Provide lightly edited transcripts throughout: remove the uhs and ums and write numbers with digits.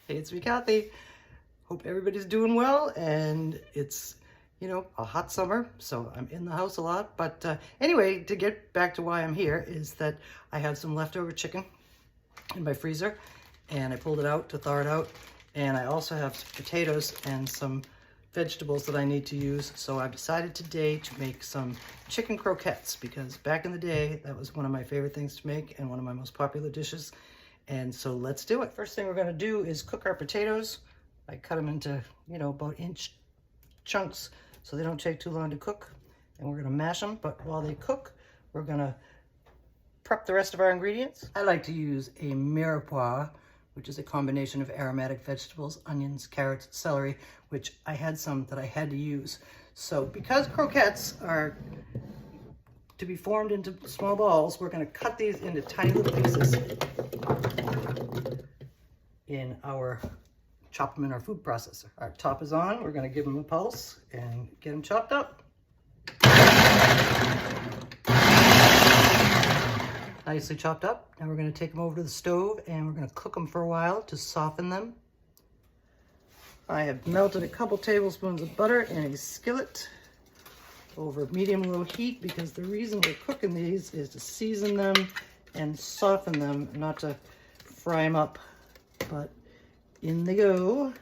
Hey, it's me, Kathy. Hope everybody's doing well, and it's, a hot summer, so I'm in the house a lot. But anyway, to get back to why I'm here is that I have some leftover chicken in my freezer, and I pulled it out to thaw it out, and I also have some potatoes and some vegetables that I need to use. So I've decided today to make some chicken croquettes, because back in the day, that was one of my favorite things to make and one of my most popular dishes. And so let's do it. First thing we're gonna do is cook our potatoes. I cut them into, about inch chunks so they don't take too long to cook. And we're gonna mash them, but while they cook, we're gonna prep the rest of our ingredients. I like to use a mirepoix, which is a combination of aromatic vegetables, onions, carrots, celery, which I had some that I had to use. So because croquettes are to be formed into small balls, we're gonna cut these into tiny little pieces chop them in our food processor. Our top is on, we're gonna give them a pulse and get them chopped up. Nicely chopped up. Now we're gonna take them over to the stove and we're gonna cook them for a while to soften them. I have melted a couple tablespoons of butter in a skillet over medium-low heat, because the reason we're cooking these is to season them and soften them, not to fry them up. But in they go.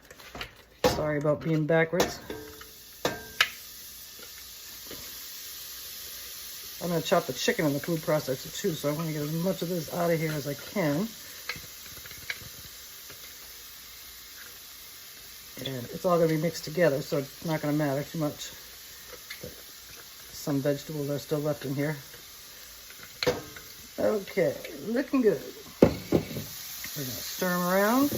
Sorry about being backwards. I'm going to chop the chicken in the food processor too, so I want to get as much of this out of here as I can. And it's all going to be mixed together, so it's not going to matter too much. But some vegetables are still left in here. Okay, looking good. We're going to stir them around.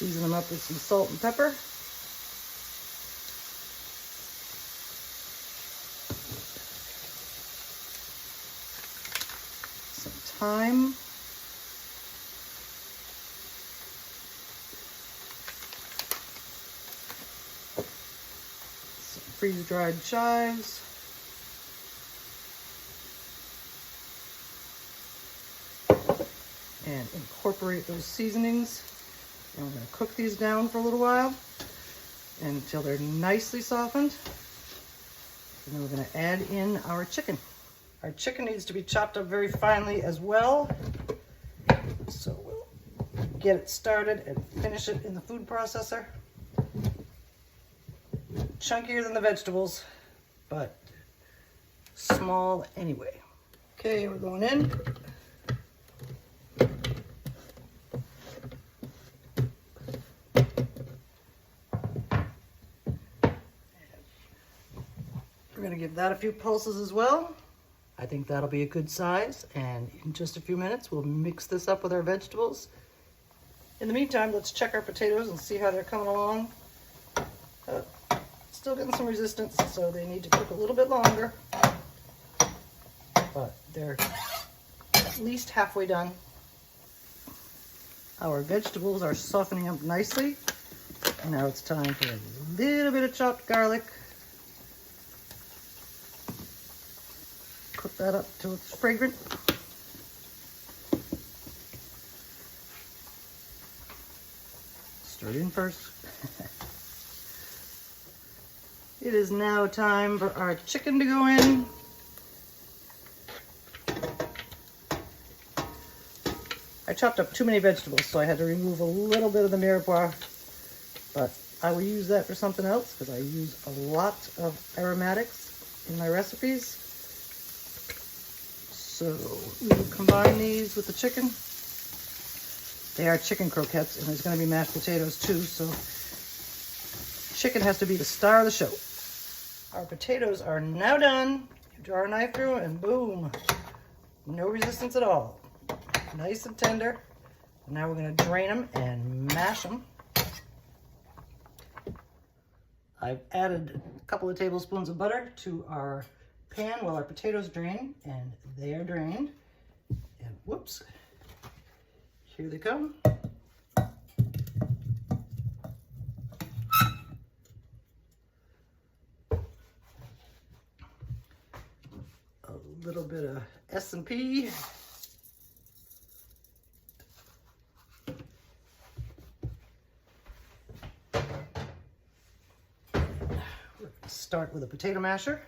Season them up with some salt and pepper. Some thyme. Some freeze-dried chives. And incorporate those seasonings. And we're going to cook these down for a little while until they're nicely softened. And then we're going to add in our chicken. Our chicken needs to be chopped up very finely as well. So we'll get it started and finish it in the food processor. Chunkier than the vegetables, but small anyway. Okay, we're going in. We're going to give that a few pulses as well. I think that'll be a good size, and in just a few minutes we'll mix this up with our vegetables. In the meantime, let's check our potatoes and see how they're coming along. Still getting some resistance, so they need to cook a little bit longer, but they're at least halfway done. Our vegetables are softening up nicely, and now it's time for a little bit of chopped garlic. Cook that up till it's fragrant. Stir it in first. It is now time for our chicken to go in. I chopped up too many vegetables, so I had to remove a little bit of the mirepoix, but I will use that for something else, because I use a lot of aromatics in my recipes. So we will combine these with the chicken. They are chicken croquettes, and there's going to be mashed potatoes too, so chicken has to be the star of the show. Our potatoes are now done. You draw a knife through and boom, no resistance at all. Nice and tender. Now we're going to drain them and mash them. I've added a couple of tablespoons of butter to our pan while our potatoes drain, and they are drained. And whoops, here they come. A little bit of S&P. start with a potato masher.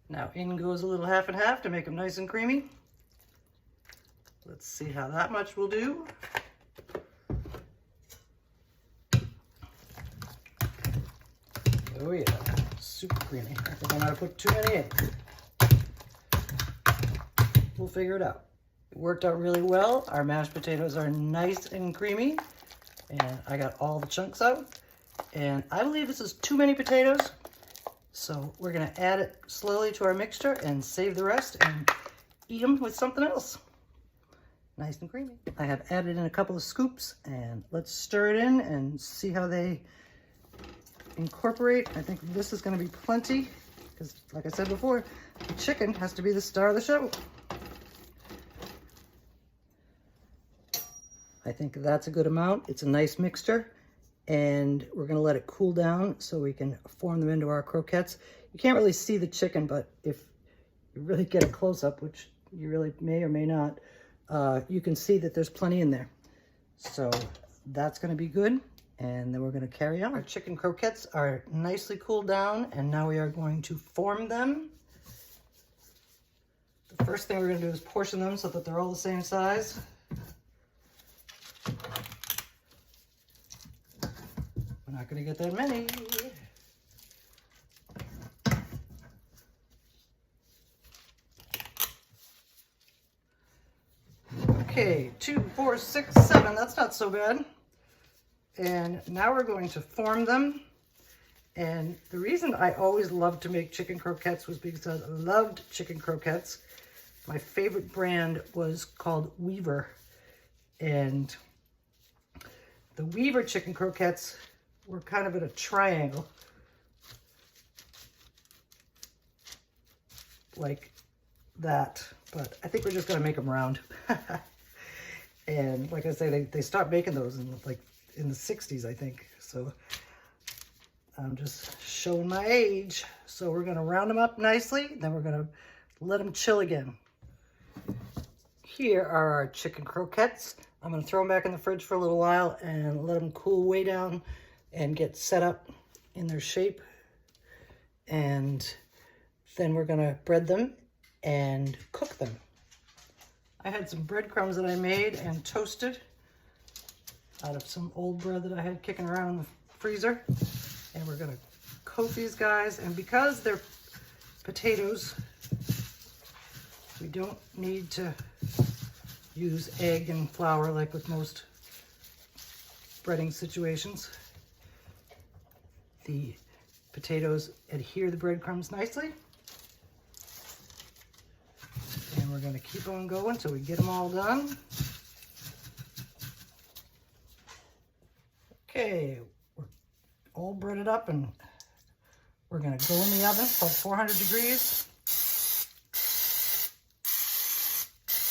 Now in goes a little half and half to make them nice and creamy. Let's see how that much will do. Oh yeah, super creamy. I think I might have put too many in. We'll figure it out. It worked out really well. Our mashed potatoes are nice and creamy. And I got all the chunks out. And I believe this is too many potatoes. So we're gonna add it slowly to our mixture and save the rest and eat them with something else. Nice and creamy. I have added in a couple of scoops and let's stir it in and see how they incorporate. I think this is gonna be plenty because like I said before, the chicken has to be the star of the show. I think that's a good amount. It's a nice mixture. And we're gonna let it cool down so we can form them into our croquettes. You can't really see the chicken, but if you really get a close-up, which you really may or may not, you can see that there's plenty in there. So that's gonna be good. And then we're gonna carry on. Our chicken croquettes are nicely cooled down, and now we are going to form them. The first thing we're gonna do is portion them so that they're all the same size. Not gonna get that many. Okay, 2, 4, 6, 7. That's not so bad. And now we're going to form them. And the reason I always loved to make chicken croquettes was because I loved chicken croquettes. My favorite brand was called Weaver. And the Weaver chicken croquettes were kind of in a triangle, like that, but I think we're just gonna make them round. And like I say, they stopped making those in the 60s, I think. So I'm just showing my age. So we're gonna round them up nicely, then we're gonna let them chill again. Here are our chicken croquettes. I'm gonna throw them back in the fridge for a little while and let them cool way down and get set up in their shape. And then we're gonna bread them and cook them. I had some breadcrumbs that I made and toasted out of some old bread that I had kicking around in the freezer. And we're gonna coat these guys. And because they're potatoes, we don't need to use egg and flour like with most breading situations. The potatoes adhere the breadcrumbs nicely. And we're gonna keep on going until we get them all done. Okay, we're all breaded up and we're gonna go in the oven for 400 degrees.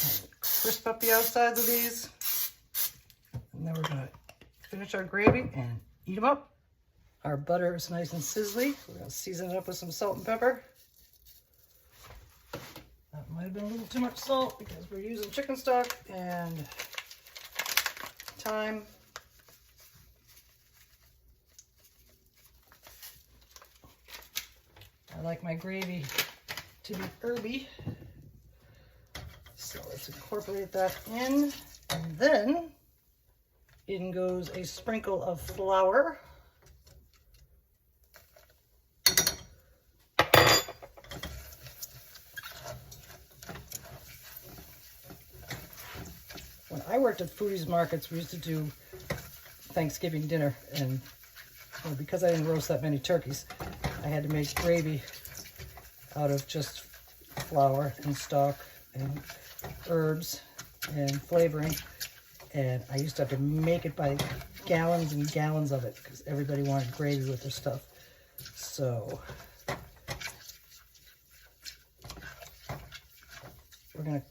And crisp up the outsides of these. And then we're gonna finish our gravy and eat them up. Our butter is nice and sizzly. We're gonna season it up with some salt and pepper. That might have been a little too much salt because we're using chicken stock and thyme. I like my gravy to be herby. So let's incorporate that in. And then in goes a sprinkle of flour. When I worked at foodies markets, we used to do Thanksgiving dinner, and because I didn't roast that many turkeys, I had to make gravy out of just flour and stock and herbs and flavoring, and I used to have to make it by gallons and gallons of it because everybody wanted gravy with their stuff. So we're gonna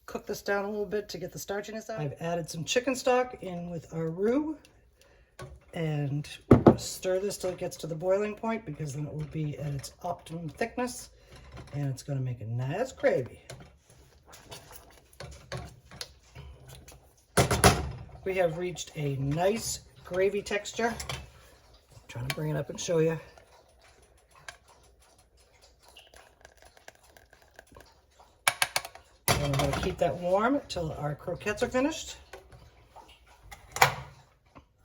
cook this down a little bit to get the starchiness out. I've added some chicken stock in with our roux, and we're going to stir this till it gets to the boiling point, because then it will be at its optimum thickness and it's going to make a nice gravy. We have reached a nice gravy texture. I'm trying to bring it up and show you. And we're going to keep that warm till our croquettes are finished.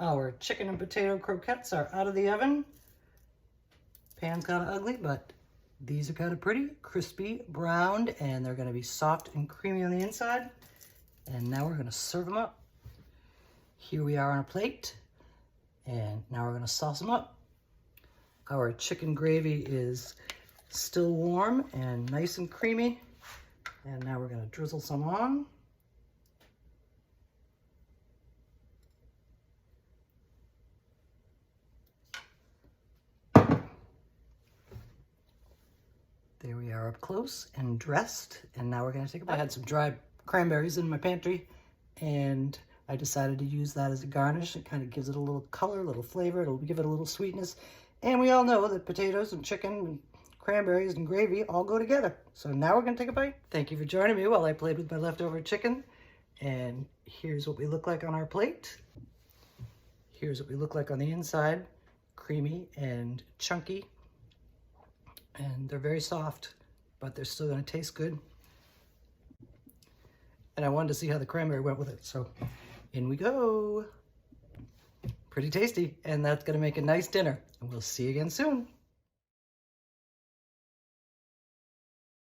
Our chicken and potato croquettes are out of the oven. Pan's kind of ugly, but these are kind of pretty, crispy, browned, and they're going to be soft and creamy on the inside. And now we're going to serve them up. Here we are on a plate, and now we're going to sauce them up. Our chicken gravy is still warm and nice and creamy. And now we're going to drizzle some on. There we are up close and dressed. And now we're going to take a bite. I had some dried cranberries in my pantry, and I decided to use that as a garnish. It kind of gives it a little color, a little flavor. It'll give it a little sweetness. And we all know that potatoes and chicken and cranberries and gravy all go together. So now we're going to take a bite. Thank you for joining me while I played with my leftover chicken. And here's what we look like on our plate. Here's what we look like on the inside. Creamy and chunky. And they're very soft, but they're still going to taste good. And I wanted to see how the cranberry went with it. So in we go. Pretty tasty. And that's going to make a nice dinner. And we'll see you again soon.